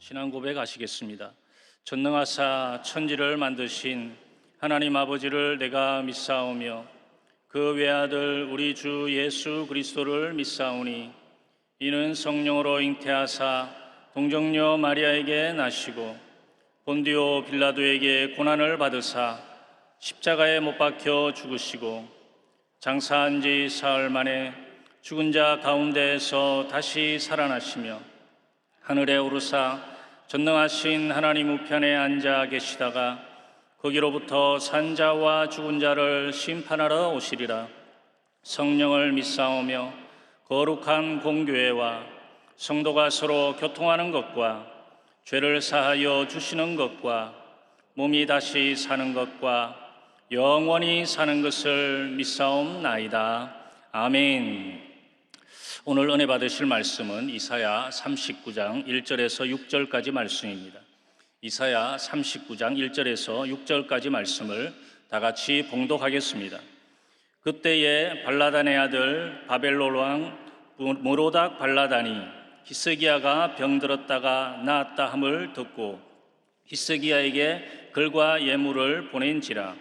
신앙 고백하시겠습니다. 전능하사 천지를 만드신 하나님 아버지를 내가 믿사오며 그 외아들 우리 주 예수 그리스도를 믿사오니 이는 성령으로 잉태하사 동정녀 마리아에게 나시고 본디오 빌라도에게 고난을 받으사 십자가에 못 박혀 죽으시고 장사한 지 사흘 만에 죽은 자 가운데에서 다시 살아나시며 하늘에 오르사 전능하신 하나님 우편에 앉아 계시다가 거기로부터 산 자와 죽은 자를 심판하러 오시리라. 성령을 믿사오며 거룩한 공교회와 성도가 서로 교통하는 것과 죄를 사하여 주시는 것과 몸이 다시 사는 것과 영원히 사는 것을 믿사옵나이다. 아멘. 오늘 은혜 받으실 말씀은 이사야 39장 1절에서 6절까지 말씀입니다. 이사야 39장 1절에서 6절까지 말씀을 다 같이 봉독하겠습니다. 그때에 발라단의 아들 바벨론 왕 모로닥 발라단이 히스기야가 병들었다가 나았다 함을 듣고 히스기야에게 글과 예물을 보낸지라.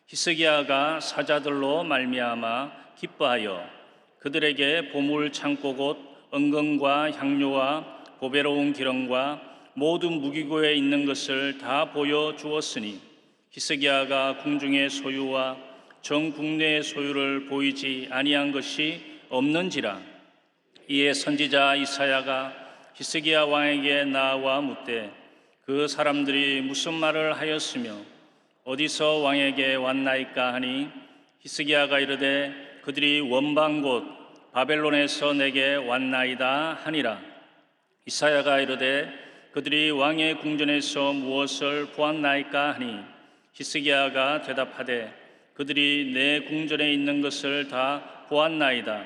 히스기야가 사자들로 말미암아 기뻐하여 그들에게 보물 창고 곧 은금과 향료와 보배로운 기름과 모든 무기고에 있는 것을 다 보여주었으니 히스기야가 궁중의 소유와 전 국내의 소유를 보이지 아니한 것이 없는지라. 이에 선지자 이사야가 히스기야 왕에게 나와 묻되 그 사람들이 무슨 말을 하였으며 어디서 왕에게 왔나이까 하니 히스기야가 이르되 그들이 원방 곧 바벨론에서 내게 왔나이다 하니라. 이사야가 이르되 그들이 왕의 궁전에서 무엇을 보았나이까 하니 히스기야가 대답하되 그들이 내 궁전에 있는 것을 다 보았나이다.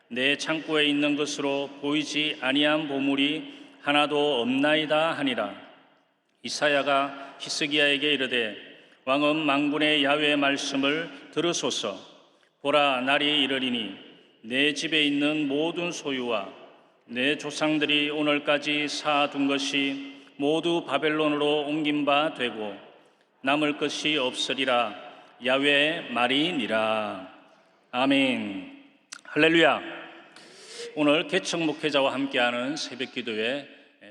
내 창고에 있는 것으로 보이지 아니한 보물이 하나도 없나이다 하니라. 이사야가 히스기야에게 이르되 왕은 만군의 야훼의 말씀을 들으소서. 보라, 날이 이르리니 내 집에 있는 모든 소유와 내 조상들이 오늘까지 쌓아둔 것이 모두 바벨론으로 옮긴 바 되고 남을 것이 없으리라. 야훼의 말이니라. 아멘. 할렐루야. 오늘 개척 목회자와 함께하는 새벽기도의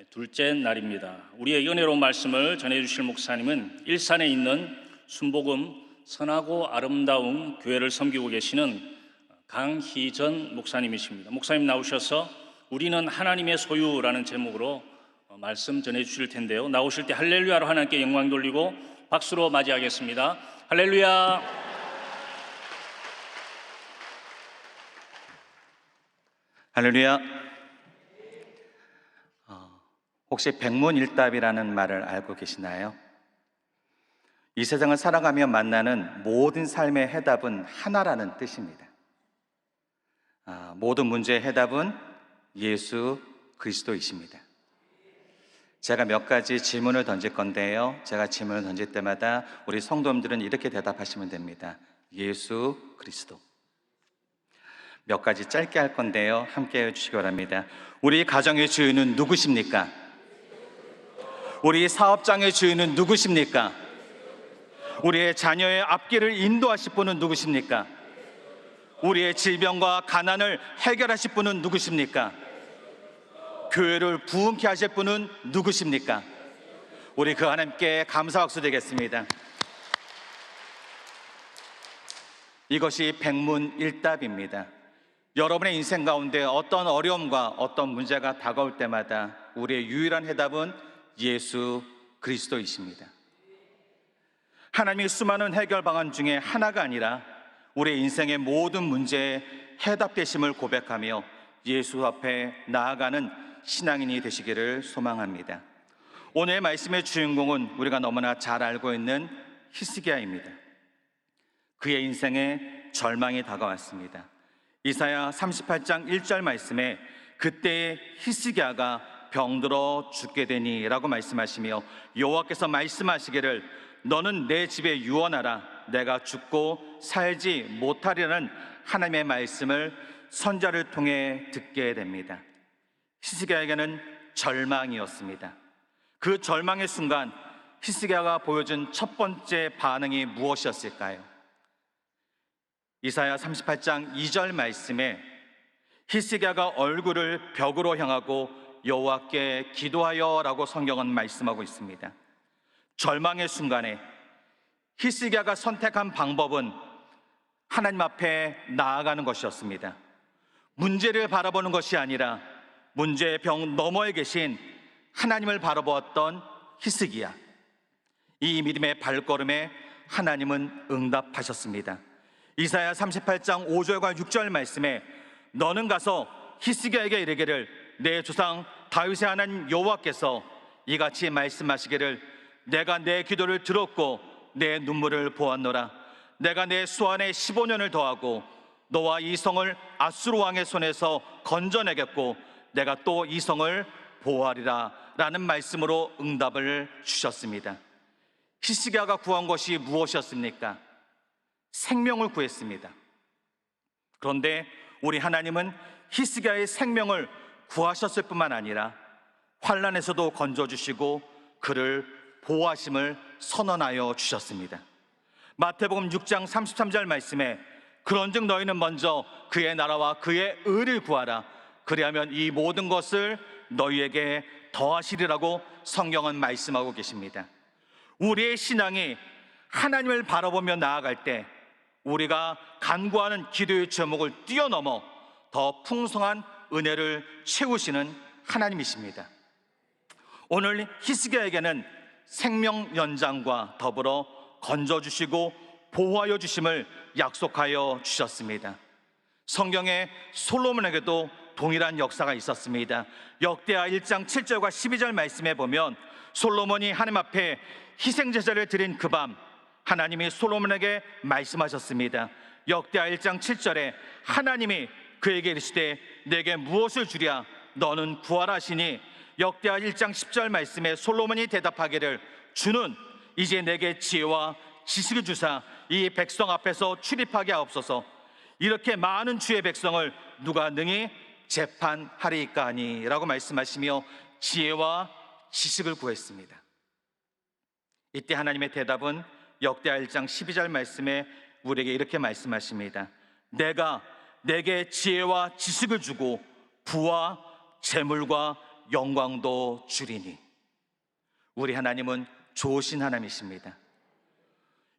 둘째 날입니다. 우리의 은혜로운 말씀을 전해주실 목사님은 일산에 있는 순복음 선하고 아름다운 교회를 섬기고 계시는 강희전 목사님이십니다. 목사님 나오셔서 우리는 하나님의 소유라는 제목으로 말씀 전해주실 텐데요. 나오실 때 할렐루야로 하나님께 영광 돌리고 박수로 맞이하겠습니다. 할렐루야. 할렐루야. 혹시 백문일답이라는 말을 알고 계시나요? 이 세상을 살아가며 만나는 모든 삶의 해답은 하나라는 뜻입니다. 모든 문제의 해답은 예수 그리스도이십니다. 제가 몇 가지 질문을 던질 건데요. 제가 질문을 던질 때마다 우리 성도님들은 이렇게 대답하시면 됩니다. 예수 그리스도. 몇 가지 짧게 할 건데요. 함께 해주시기 바랍니다. 우리 가정의 주인은 누구십니까? 우리 사업장의 주인은 누구십니까? 우리의 자녀의 앞길을 인도하실 분은 누구십니까? 우리의 질병과 가난을 해결하실 분은 누구십니까? 교회를 부흥케 하실 분은 누구십니까? 우리 그 하나님께 감사 박수 드리겠습니다. 이것이 백문일답입니다. 여러분의 인생 가운데 어떤 어려움과 어떤 문제가 다가올 때마다 우리의 유일한 해답은 예수 그리스도이십니다. 하나님의 수많은 해결 방안 중에 하나가 아니라 우리의 인생의 모든 문제에 해답 되심을 고백하며 예수 앞에 나아가는 신앙인이 되시기를 소망합니다. 오늘 말씀의 주인공은 우리가 너무나 잘 알고 있는 히스기야입니다. 그의 인생에 절망이 다가왔습니다. 이사야 38장 1절 말씀에 그때에 히스기야가 병들어 죽게 되니 라고 말씀하시며 여호와께서 말씀하시기를 너는 내 집에 유언하라. 내가 죽고 살지 못하리라는 하나님의 말씀을 선자를 통해 듣게 됩니다. 히스기야에게는 절망이었습니다. 그 절망의 순간 히스기야가 보여준 첫 번째 반응이 무엇이었을까요? 이사야 38장 2절 말씀에 히스기야가 얼굴을 벽으로 향하고 여호와께 기도하여라고 성경은 말씀하고 있습니다. 절망의 순간에 히스기야가 선택한 방법은 하나님 앞에 나아가는 것이었습니다. 문제를 바라보는 것이 아니라 문제의 벽 너머에 계신 하나님을 바라보았던 히스기야. 이 믿음의 발걸음에 하나님은 응답하셨습니다. 이사야 38장 5절과 6절 말씀에 너는 가서 히스기야에게 이르기를 내 조상 다윗의 하나님 여호와께서 이같이 말씀하시기를 내가 내 기도를 들었고 내 눈물을 보았노라. 내가 내 수완에 15년을 더하고 너와 이 성을 아수르 왕의 손에서 건져내겠고 내가 또 이 성을 보호하리라 라는 말씀으로 응답을 주셨습니다. 히스기야가 구한 것이 무엇이었습니까? 생명을 구했습니다. 그런데 우리 하나님은 히스기야의 생명을 구하셨을 뿐만 아니라 환난에서도 건져주시고 그를 보호하심을 선언하여 주셨습니다. 마태복음 6장 33절 말씀에 그런즉 너희는 먼저 그의 나라와 그의 의를 구하라. 그리하면 이 모든 것을 너희에게 더하시리라고 성경은 말씀하고 계십니다. 우리의 신앙이 하나님을 바라보며 나아갈 때 우리가 간구하는 기도의 제목을 뛰어넘어 더 풍성한 은혜를 채우시는 하나님이십니다. 오늘 히스기야에게는 생명 연장과 더불어 건져주시고 보호하여 주심을 약속하여 주셨습니다. 성경에 솔로몬에게도 동일한 역사가 있었습니다. 역대하 1장 7절과 12절 말씀에 보면 솔로몬이 하나님 앞에 희생제사를 드린 그 밤 하나님이 솔로몬에게 말씀하셨습니다. 역대하 1장 7절에 하나님이 그에게 이르시되 내게 무엇을 주랴 너는 구하라 하시니 역대하 1장 10절 말씀에 솔로몬이 대답하기를 주는 이제 내게 지혜와 지식을 주사 이 백성 앞에서 출입하게 하옵소서. 이렇게 많은 주의 백성을 누가 능히 재판하리이까 하니 라고 말씀하시며 지혜와 지식을 구했습니다. 이때 하나님의 대답은 역대하 1장 12절 말씀에 우리에게 이렇게 말씀하십니다. 내가 내게 지혜와 지식을 주고 부와 재물과 영광도 주리니. 우리 하나님은 좋으신 하나님이십니다.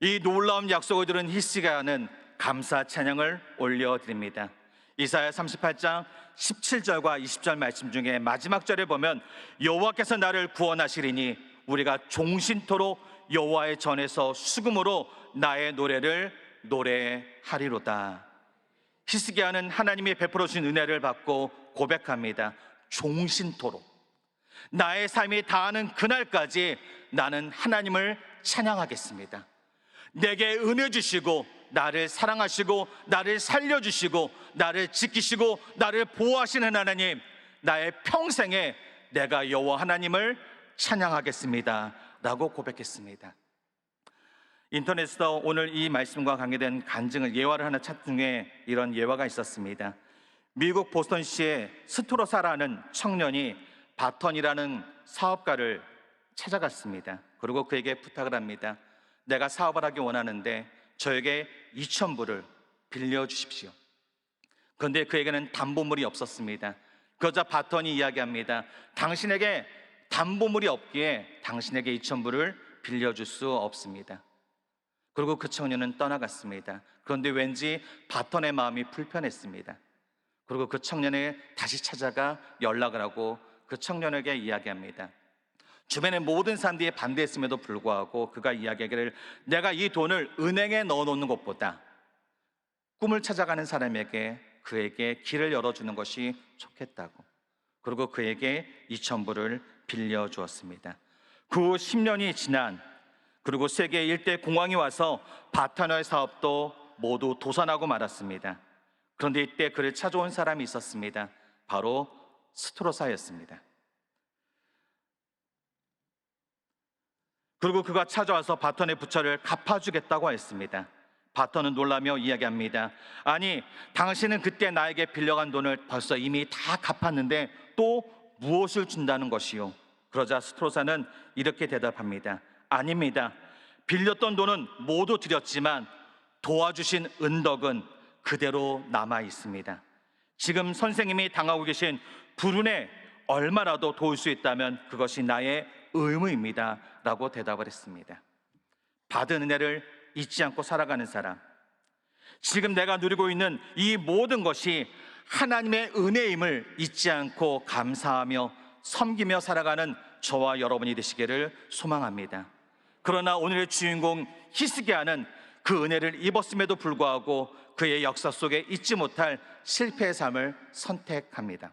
이 놀라운 약속을 들은 히스기야는 감사 찬양을 올려드립니다. 이사야 38장 17절과 20절 말씀 중에 마지막 절에 보면 여호와께서 나를 구원하시리니 우리가 종신토록 여호와의 전에서 수금으로 나의 노래를 노래하리로다. 히스기야는 하나님이 베풀어 주신 은혜를 받고 고백합니다. 종신토록 나의 삶이 다하는 그날까지 나는 하나님을 찬양하겠습니다. 내게 은혜 주시고 나를 사랑하시고 나를 살려주시고 나를 지키시고 나를 보호하시는 하나님, 나의 평생에 내가 여호와 하나님을 찬양하겠습니다 라고 고백했습니다. 인터넷에서 오늘 이 말씀과 관계된 간증을 예화를 하나 찾 중에 이런 예화가 있었습니다. 미국 보스턴시의 스트로사라는 청년이 바턴이라는 사업가를 찾아갔습니다. 그리고 그에게 부탁을 합니다. 내가 사업을 하기 원하는데 저에게 2,000불을 빌려주십시오. 그런데 그에게는 담보물이 없었습니다. 그러자 바턴이 이야기합니다. 당신에게 담보물이 없기에 당신에게 2,000불을 빌려줄 수 없습니다. 그리고 그 청년은 떠나갔습니다. 그런데 왠지 바턴의 마음이 불편했습니다. 그리고 그 청년을 다시 찾아가 연락을 하고 그 청년에게 이야기합니다. 주변의 모든 사람들이 반대했음에도 불구하고 그가 이야기하기를 내가 이 돈을 은행에 넣어놓는 것보다 꿈을 찾아가는 사람에게 그에게 길을 열어주는 것이 좋겠다고. 그리고 그에게 2,000불을 빌려주었습니다. 그 후 10년이 지난 그리고 세계 일대 공황이 와서 바타너의 사업도 모두 도산하고 말았습니다. 그런데 이때 그를 찾아온 사람이 있었습니다. 바로 스트로사였습니다. 그리고 그가 찾아와서 바턴의 부채를 갚아주겠다고 했습니다. 바턴은 놀라며 이야기합니다. 아니, 당신은 그때 나에게 빌려간 돈을 벌써 이미 다 갚았는데 또 무엇을 준다는 것이요? 그러자 스트로사는 이렇게 대답합니다. 아닙니다. 빌렸던 돈은 모두 드렸지만 도와주신 은덕은 그대로 남아 있습니다. 지금 선생님이 당하고 계신 불운에 얼마라도 도울 수 있다면 그것이 나의 의무입니다 라고 대답을 했습니다. 받은 은혜를 잊지 않고 살아가는 사람, 지금 내가 누리고 있는 이 모든 것이 하나님의 은혜임을 잊지 않고 감사하며 섬기며 살아가는 저와 여러분이 되시기를 소망합니다. 그러나 오늘의 주인공 히스기야는 그 은혜를 입었음에도 불구하고 그의 역사 속에 잊지 못할 실패의 삶을 선택합니다.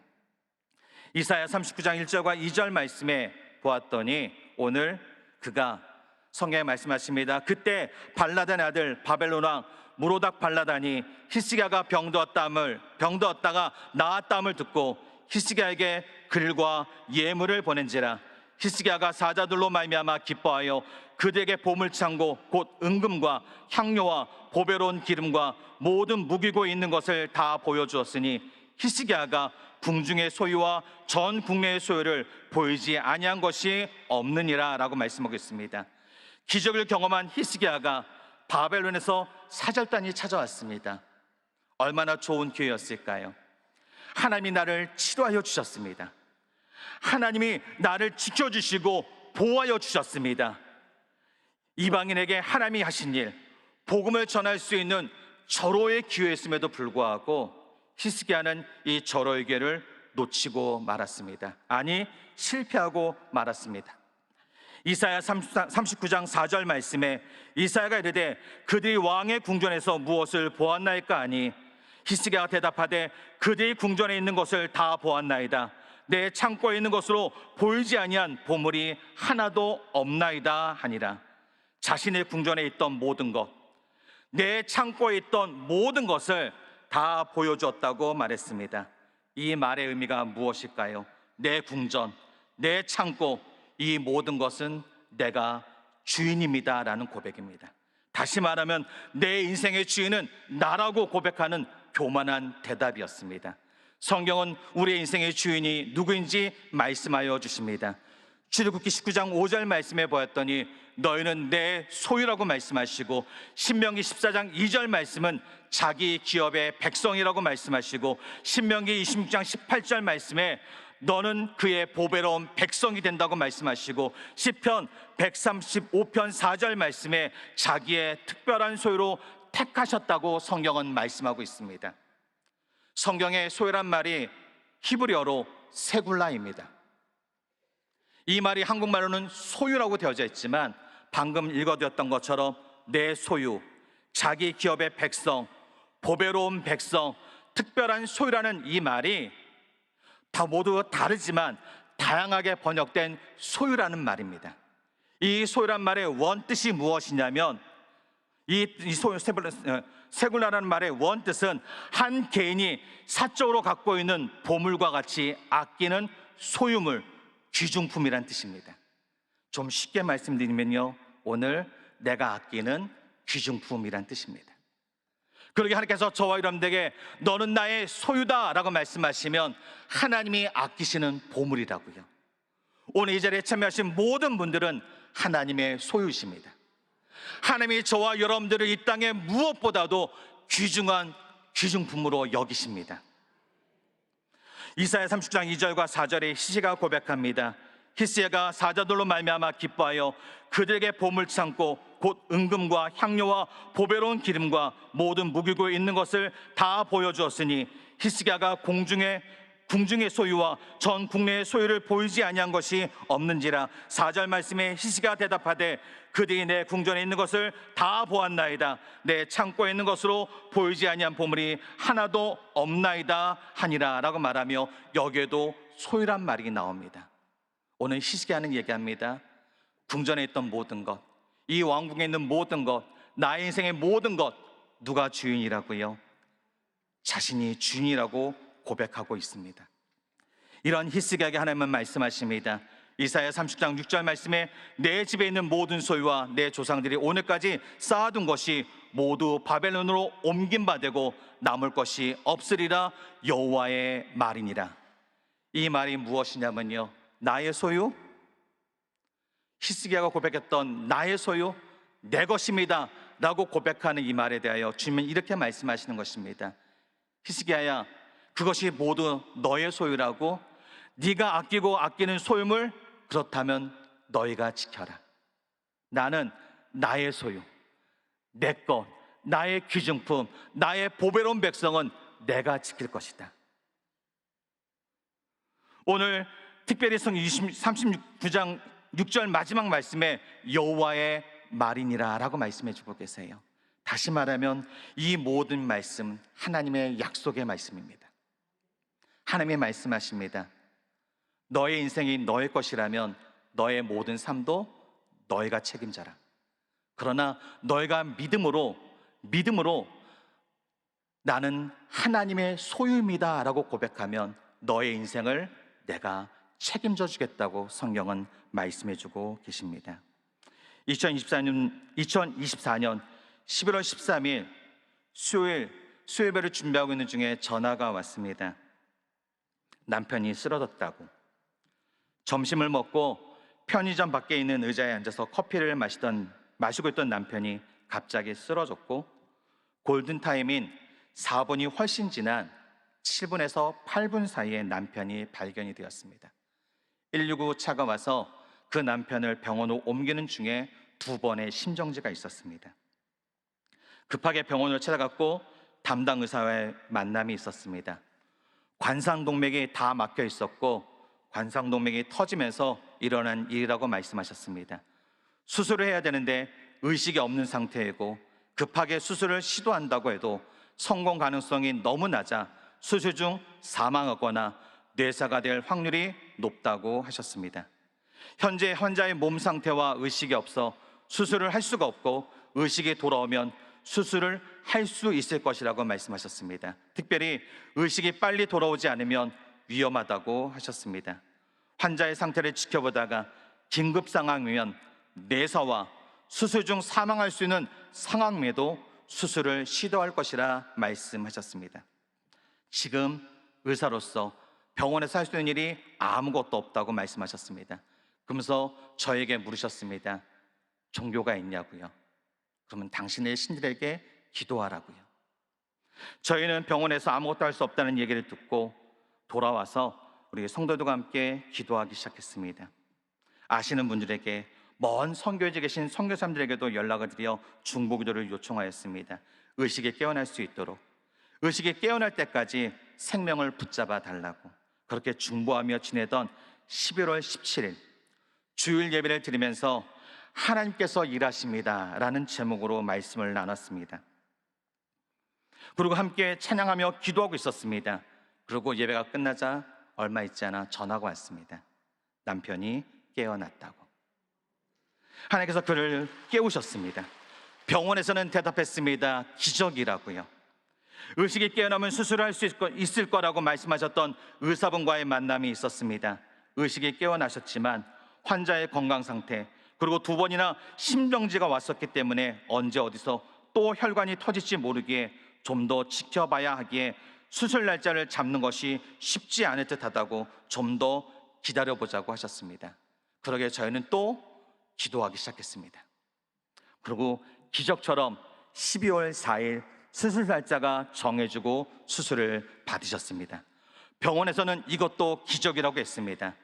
이사야 39장 1절과 2절 말씀에 보았더니 오늘 그가 성경에 말씀하십니다. 그때 발라단 아들 바벨론 왕 무로닥 발라단이 히스기야가 병들었다가 나았다함을 듣고 히스기야에게 글과 예물을 보낸지라. 히스기야가 사자들로 말미암아 기뻐하여 그들에게 보물 창고 곧 은금과 향료와 보배로운 기름과 모든 무기고 있는 것을 다 보여주었으니 히스기야가 궁중의 소유와 전 국내의 소유를 보이지 아니한 것이 없느니라 라고 말씀하고 있습니다. 기적을 경험한 히스기야가 바벨론에서 사절단이 찾아왔습니다. 얼마나 좋은 기회였을까요? 하나님이 나를 치료하여 주셨습니다. 하나님이 나를 지켜주시고 보호하여 주셨습니다. 이방인에게 하나님이 하신 일, 복음을 전할 수 있는 절호의 기회였음에도 불구하고 히스기야는 이 절호의 기회를 놓치고 말았습니다. 아니, 실패하고 말았습니다. 이사야 39장 4절 말씀에 이사야가 이르되 그들이 왕의 궁전에서 무엇을 보았나이까 하니 히스기야가 대답하되 그들이 궁전에 있는 것을 다 보았나이다. 내 창고에 있는 것으로 보이지 아니한 보물이 하나도 없나이다 하니라. 자신의 궁전에 있던 모든 것, 내 창고에 있던 모든 것을 다 보여주었다고 말했습니다. 이 말의 의미가 무엇일까요? 내 궁전, 내 창고, 이 모든 것은 내가 주인입니다 라는 고백입니다. 다시 말하면 내 인생의 주인은 나라고 고백하는 교만한 대답이었습니다. 성경은 우리의 인생의 주인이 누구인지 말씀하여 주십니다. 출애굽기 19장 5절 말씀에 보았더니 너희는 내 소유라고 말씀하시고, 신명기 14장 2절 말씀은 자기 기업의 백성이라고 말씀하시고, 신명기 26장 18절 말씀에 너는 그의 보배로운 백성이 된다고 말씀하시고, 시편 135편 4절 말씀에 자기의 특별한 소유로 택하셨다고 성경은 말씀하고 있습니다. 성경의 소유란 말이 히브리어로 세굴라입니다. 이 말이 한국말로는 소유라고 되어져 있지만 방금 읽어드렸던 것처럼 내 소유, 자기 기업의 백성, 보배로운 백성, 특별한 소유라는 이 말이 다 모두 다르지만 다양하게 번역된 소유라는 말입니다. 이 소유란 말의 원뜻이 무엇이냐면 세굴라라는 말의 원뜻은 한 개인이 사적으로 갖고 있는 보물과 같이 아끼는 소유물, 귀중품이란 뜻입니다. 좀 쉽게 말씀드리면요, 오늘 내가 아끼는 귀중품이란 뜻입니다. 그러게 하나님께서 저와 여러분들에게 너는 나의 소유다 라고 말씀하시면 하나님이 아끼시는 보물이라고요. 오늘 이 자리에 참여하신 모든 분들은 하나님의 소유이십니다. 하나님이 저와 여러분들을 이 땅에 무엇보다도 귀중한 귀중품으로 여기십니다. 이사야 30장 2절과 4절에 히스기야가 고백합니다. 히스기야가 사자들로 말미암아 기뻐하여 그들에게 보물 창고 곧 은금과 향료와 보배로운 기름과 모든 무기고 있는 것을 다 보여주었으니 히스기야가 궁중의 소유와 전 국내의 소유를 보이지 아니한 것이 없는지라. 4절 말씀에 히스기야가 대답하되 그들이 내 궁전에 있는 것을 다 보았나이다. 내 창고에 있는 것으로 보이지 아니한 보물이 하나도 없나이다 하니라 라고 말하며 여기에도 소유란 말이 나옵니다. 오늘 히스기야는 얘기합니다. 궁전에 있던 모든 것, 이 왕궁에 있는 모든 것, 나의 인생의 모든 것, 누가 주인이라고요? 자신이 주인이라고 고백하고 있습니다. 이런 히스기야에게 하나님은 말씀하십니다. 이사야 30장 6절 말씀에 내 집에 있는 모든 소유와 내 조상들이 오늘까지 쌓아둔 것이 모두 바벨론으로 옮긴 바 되고 남을 것이 없으리라. 여호와의 말이니라. 이 말이 무엇이냐면요, 나의 소유, 히스기야가 고백했던 나의 소유, 내 것입니다 라고 고백하는 이 말에 대하여 주님은 이렇게 말씀하시는 것입니다. 히스기야야, 그것이 모두 너의 소유라고. 네가 아끼고 아끼는 소유물, 그렇다면 너희가 지켜라. 나는 나의 소유, 내 것, 나의 귀중품, 나의 보배로운 백성은 내가 지킬 것이다. 오늘 특별히 성경 39장 6절 마지막 말씀에 여호와의 말이니라 라고 말씀해 주고 계세요. 다시 말하면 이 모든 말씀 하나님의 약속의 말씀입니다. 하나님이 말씀하십니다. 너의 인생이 너의 것이라면 너의 모든 삶도 너희가 책임져라. 그러나 너희가 믿음으로 나는 하나님의 소유입니다 라고 고백하면 너의 인생을 내가 책임져 주겠다고 성경은 말씀해 주고 계십니다. 2024년 11월 13일 수요일 수요예배를 준비하고 있는 중에 전화가 왔습니다. 남편이 쓰러졌다고. 점심을 먹고 편의점 밖에 있는 의자에 앉아서 커피를 마시고 있던 남편이 갑자기 쓰러졌고, 골든타임인 4분이 훨씬 지난 7분에서 8분 사이에 남편이 발견이 되었습니다. 119 차가 와서 그 남편을 병원으로 옮기는 중에 2번의 심정지가 있었습니다. 급하게 병원을 찾아갔고 담당 의사와의 만남이 있었습니다. 관상동맥이 다 막혀 있었고 관상동맥이 터지면서 일어난 일이라고 말씀하셨습니다. 수술을 해야 되는데 의식이 없는 상태이고 급하게 수술을 시도한다고 해도 성공 가능성이 너무 낮아 수술 중 사망하거나 뇌사가 될 확률이 높다고 하셨습니다. 현재 환자의 몸 상태와 의식이 없어 수술을 할 수가 없고 의식이 돌아오면 수술을 할 수 있을 것이라고 말씀하셨습니다. 특별히 의식이 빨리 돌아오지 않으면 위험하다고 하셨습니다. 환자의 상태를 지켜보다가 긴급 상황이면 뇌사와 수술 중 사망할 수 있는 상황에도 수술을 시도할 것이라 말씀하셨습니다. 지금 의사로서 병원에서 할 수 있는 일이 아무것도 없다고 말씀하셨습니다. 그러면서 저에게 물으셨습니다. 종교가 있냐고요? 그러면 당신의 신들에게 기도하라고요. 저희는 병원에서 아무것도 할 수 없다는 얘기를 듣고 돌아와서 우리 성도들과 함께 기도하기 시작했습니다. 아시는 분들에게, 먼 선교지에 계신 선교사님들에게도 연락을 드려 중보기도를 요청하였습니다. 의식에 깨어날 수 있도록, 의식에 깨어날 때까지 생명을 붙잡아 달라고. 그렇게 중보하며 지내던 11월 17일 주일 예배를 드리면서 하나님께서 일하십니다 라는 제목으로 말씀을 나눴습니다. 그리고 함께 찬양하며 기도하고 있었습니다. 그리고 예배가 끝나자 얼마 있지 않아 전화가 왔습니다. 남편이 깨어났다고. 하나님께서 그를 깨우셨습니다. 병원에서는 대답했습니다. 기적이라고요. 의식이 깨어나면 수술할 수 있을 거라고 말씀하셨던 의사분과의 만남이 있었습니다. 의식이 깨어나셨지만 환자의 건강 상태, 그리고 2번이나 심정지가 왔었기 때문에 언제 어디서 또 혈관이 터질지 모르기에 좀 더 지켜봐야 하기에 수술 날짜를 잡는 것이 쉽지 않을 듯하다고 좀 더 기다려보자고 하셨습니다. 그러게 저희는 또 기도하기 시작했습니다. 그리고 기적처럼 12월 4일 수술 날짜가 정해지고 수술을 받으셨습니다. 병원에서는 이것도 기적이라고 했습니다.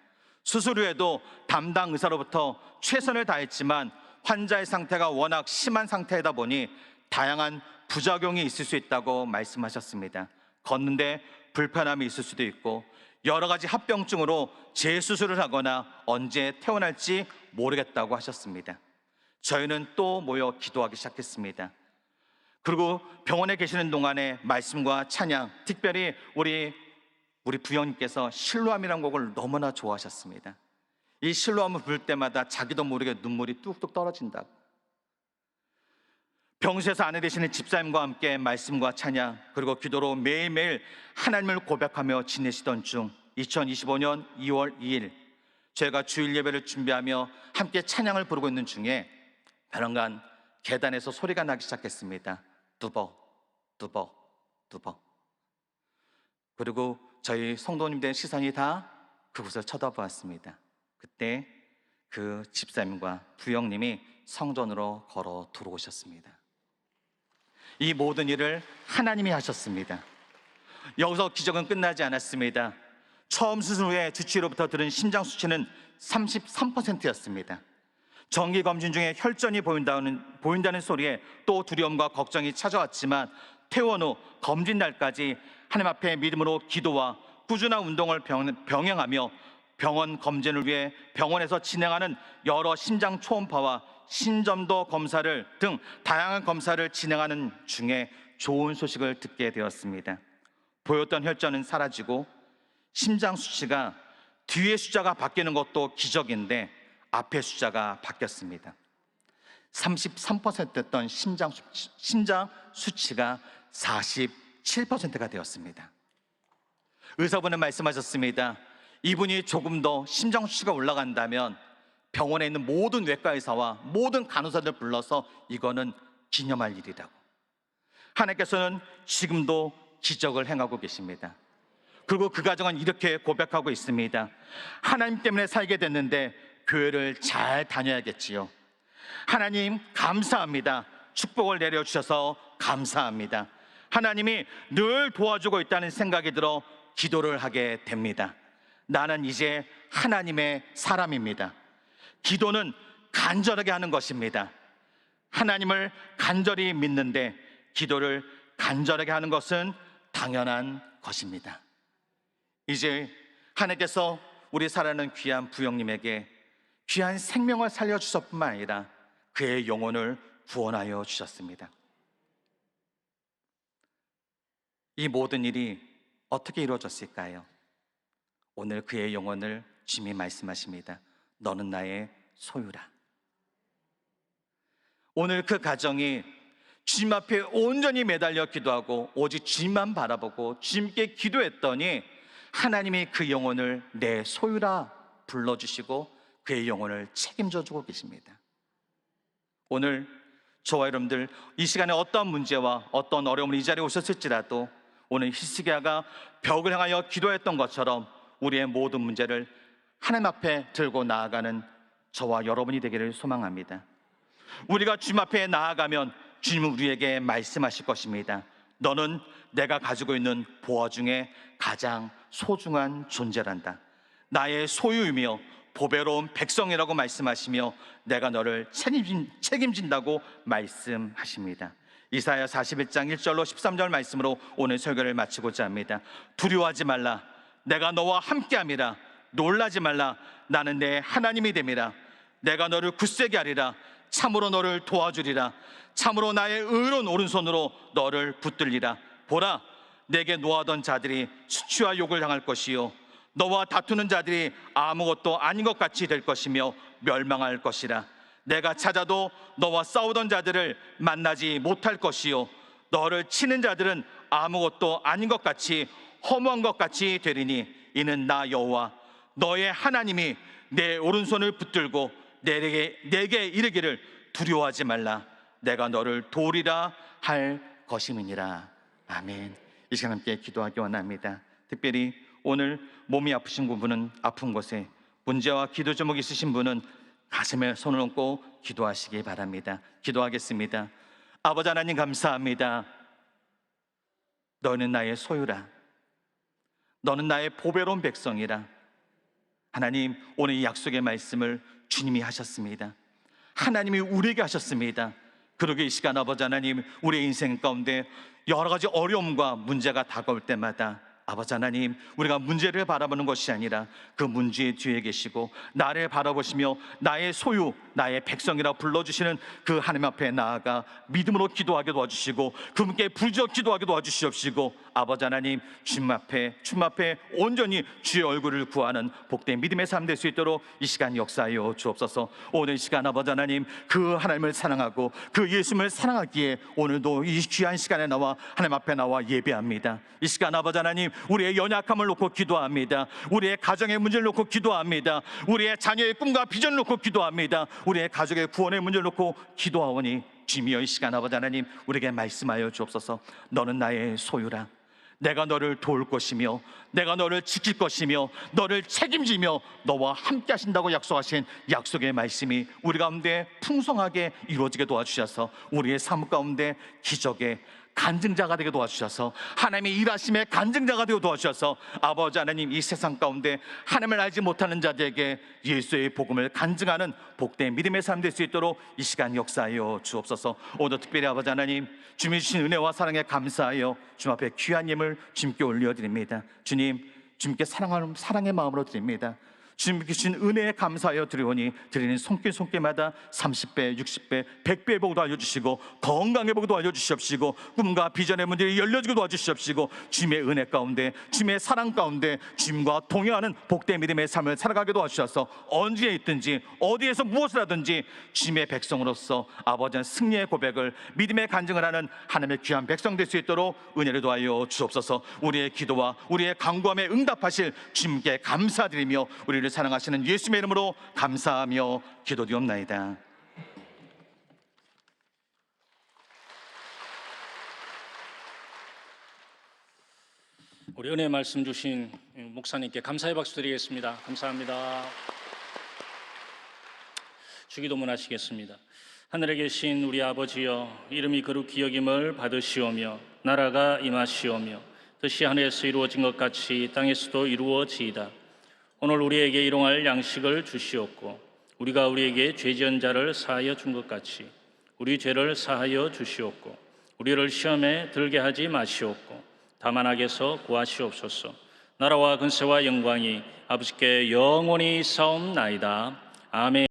수술 후에도 담당 의사로부터 최선을 다했지만 환자의 상태가 워낙 심한 상태이다 보니 다양한 부작용이 있을 수 있다고 말씀하셨습니다. 걷는데 불편함이 있을 수도 있고 여러 가지 합병증으로 재수술을 하거나 언제 퇴원할지 모르겠다고 하셨습니다. 저희는 또 모여 기도하기 시작했습니다. 그리고 병원에 계시는 동안에 말씀과 찬양, 특별히 우리 부형님께서 실로암이라는 곡을 너무나 좋아하셨습니다. 이 실로암을 부를 때마다 자기도 모르게 눈물이 뚝뚝 떨어진다고. 병실에서 아내 되시는 집사님과 함께 말씀과 찬양 그리고 기도로 매일매일 하나님을 고백하며 지내시던 중 2025년 2월 2일 제가 주일 예배를 준비하며 함께 찬양을 부르고 있는 중에 변환간 계단에서 소리가 나기 시작했습니다. 두버 두버 두버. 그리고 저희 성도님들의 시선이 다 그곳을 쳐다보았습니다. 그때 그 집사님과 부형님이 성전으로 걸어 들어오셨습니다. 이 모든 일을 하나님이 하셨습니다. 여기서 기적은 끝나지 않았습니다. 처음 수술 후에 주치의로부터 들은 심장 수치는 33%였습니다. 정기 검진 중에 혈전이 보인다는 소리에 또 두려움과 걱정이 찾아왔지만 퇴원 후 검진 날까지 하나님 앞에 믿음으로 기도와 꾸준한 운동을 병행하며 병원 검진을 위해 병원에서 진행하는 여러 심장 초음파와 신점도 검사를 등 다양한 검사를 진행하는 중에 좋은 소식을 듣게 되었습니다. 보였던 혈전은 사라지고 심장 수치가 뒤에 숫자가 바뀌는 것도 기적인데 앞에 숫자가 바뀌었습니다. 33%였던 심장 수치가 47%가 되었습니다. 의사분은 말씀하셨습니다. 이분이 조금 더 심장 수치가 올라간다면 병원에 있는 모든 외과 의사와 모든 간호사들 불러서 이거는 기념할 일이라고. 하나님께서는 지금도 기적을 행하고 계십니다. 그리고 그 가정은 이렇게 고백하고 있습니다. 하나님 때문에 살게 됐는데 교회를 잘 다녀야겠지요. 하나님 감사합니다. 축복을 내려주셔서 감사합니다. 하나님이 늘 도와주고 있다는 생각이 들어 기도를 하게 됩니다. 나는 이제 하나님의 사람입니다. 기도는 간절하게 하는 것입니다. 하나님을 간절히 믿는데 기도를 간절하게 하는 것은 당연한 것입니다. 이제 하나님께서 우리 사랑하는 귀한 부형님에게 귀한 생명을 살려주셨을 뿐만 아니라 그의 영혼을 구원하여 주셨습니다. 이 모든 일이 어떻게 이루어졌을까요? 오늘 그의 영혼을 주님이 말씀하십니다. 너는 나의 소유라. 오늘 그 가정이 주님 앞에 온전히 매달려 기도하고 오직 주님만 바라보고 주님께 기도했더니 하나님이 그 영혼을 내 소유라 불러주시고 그의 영혼을 책임져 주고 계십니다. 오늘 저와 여러분들 이 시간에 어떤 문제와 어떤 어려움을 이 자리에 오셨을지라도 오늘 히스기야가 벽을 향하여 기도했던 것처럼 우리의 모든 문제를 하나님 앞에 들고 나아가는 저와 여러분이 되기를 소망합니다. 우리가 주님 앞에 나아가면 주님은 우리에게 말씀하실 것입니다. 너는 내가 가지고 있는 보화 중에 가장 소중한 존재란다. 나의 소유이며 보배로운 백성이라고 말씀하시며 내가 너를 책임진다고 말씀하십니다. 이사야 41장 1절로 13절 말씀으로 오늘 설교를 마치고자 합니다. 두려워하지 말라. 내가 너와 함께함이라. 놀라지 말라. 나는 내 하나님이 됨이라. 내가 너를 굳세게 하리라. 참으로 너를 도와주리라. 참으로 나의 의로운 오른손으로 너를 붙들리라. 보라, 내게 노하던 자들이 수치와 욕을 당할 것이요 너와 다투는 자들이 아무것도 아닌 것 같이 될 것이며 멸망할 것이라. 내가 찾아도 너와 싸우던 자들을 만나지 못할 것이요 너를 치는 자들은 아무것도 아닌 것 같이 허무한 것 같이 되리니 이는 나 여호와 너의 하나님이 내 오른손을 붙들고 내게 이르기를 두려워하지 말라. 내가 너를 도우리라 할 것임이니라. 아멘. 이 시간 함께 기도하기 원합니다. 특별히 오늘 몸이 아프신 분은 아픈 곳에 문제와 기도 제목 있으신 분은 가슴에 손을 얹고 기도하시기 바랍니다. 기도하겠습니다. 아버지 하나님 감사합니다. 너는 나의 소유라. 너는 나의 보배로운 백성이라. 하나님, 오늘 이 약속의 말씀을 주님이 하셨습니다. 하나님이 우리에게 하셨습니다. 그러게 이 시간 아버지 하나님, 우리의 인생 가운데 여러 가지 어려움과 문제가 다가올 때마다 아버지 하나님, 우리가 문제를 바라보는 것이 아니라 그 문제의 뒤에 계시고 나를 바라보시며 나의 소유, 나의 백성이라 불러주시는 그 하나님 앞에 나아가 믿음으로 기도하게 도와주시고 그분께 부르짖어 기도하게 도와주시옵시고 아버지 하나님, 주님 앞에 온전히 주의 얼굴을 구하는 복된 믿음의 삶 될 수 있도록 이 시간 역사하여 주옵소서. 오늘 이 시간 아버지 하나님, 그 하나님을 사랑하고 그 예수님을 사랑하기에 오늘도 이 귀한 시간에 나와 하나님 앞에 나와 예배합니다. 이 시간 아버지 하나님, 우리의 연약함을 놓고 기도합니다. 우리의 가정의 문제를 놓고 기도합니다. 우리의 자녀의 꿈과 비전을 놓고 기도합니다. 우리의 가족의 구원의 문제를 놓고 기도하오니 주님이여 이 시간 아버지 하나님, 우리에게 말씀하여 주옵소서. 너는 나의 소유라. 내가 너를 도울 것이며 내가 너를 지킬 것이며 너를 책임지며 너와 함께 하신다고 약속하신 약속의 말씀이 우리 가운데 풍성하게 이루어지게 도와주셔서 우리의 삶 가운데 기적의 간증자가 되게 도와주셔서 하나님의 일하심의 간증자가 되게 도와주셔서 아버지 하나님, 이 세상 가운데 하나님을 알지 못하는 자들에게 예수의 복음을 간증하는 복된 믿음의 삶 될 수 있도록 이 시간 역사하여 주옵소서. 오늘 특별히 아버지 하나님, 주님이 주신 은혜와 사랑에 감사하여 주님 앞에 귀한 예물 주님께 올려드립니다. 주님, 주님께 사랑의 마음으로 드립니다. 주님께 주신 은혜에 감사하여 드리오니 드리는 손길마다 30배, 60배, 100배의 복도 알려주시고 건강의 복도 알려주시옵시고 꿈과 비전의 문들이 열려지고 도와주시옵시고 주님의 은혜 가운데, 주님의 사랑 가운데 주님과 동행하는 복된 믿음의 삶을 살아가게 도와주셔서 언제 있든지 어디에서 무엇을 하든지 주님의 백성으로서 아버지는 승리의 고백을, 믿음의 간증을 하는 하나님의 귀한 백성 될 수 있도록 은혜를 도하여 주옵소서. 우리의 기도와 우리의 간구함에 응답하실 주님께 감사드리며 우리를 사랑하시는 예수님의 이름으로 감사하며 기도드리옵나이다. 우리 은혜 말씀 주신 목사님께 감사의 박수 드리겠습니다. 감사합니다. 주기도문 하시겠습니다. 하늘에 계신 우리 아버지여, 이름이 거룩히 여김을 받으시오며 나라가 임하시오며 뜻이 하늘에서 이루어진 것 같이 땅에서도 이루어지이다. 오늘 우리에게 일용할 양식을 주시옵고 우리가 우리에게 죄 지은 자를 사하여 준 것 같이 우리 죄를 사하여 주시옵고 우리를 시험에 들게 하지 마시옵고 다만 악에서 구하시옵소서. 나라와 근세와 영광이 아버지께 영원히 있사옵나이다. 아멘.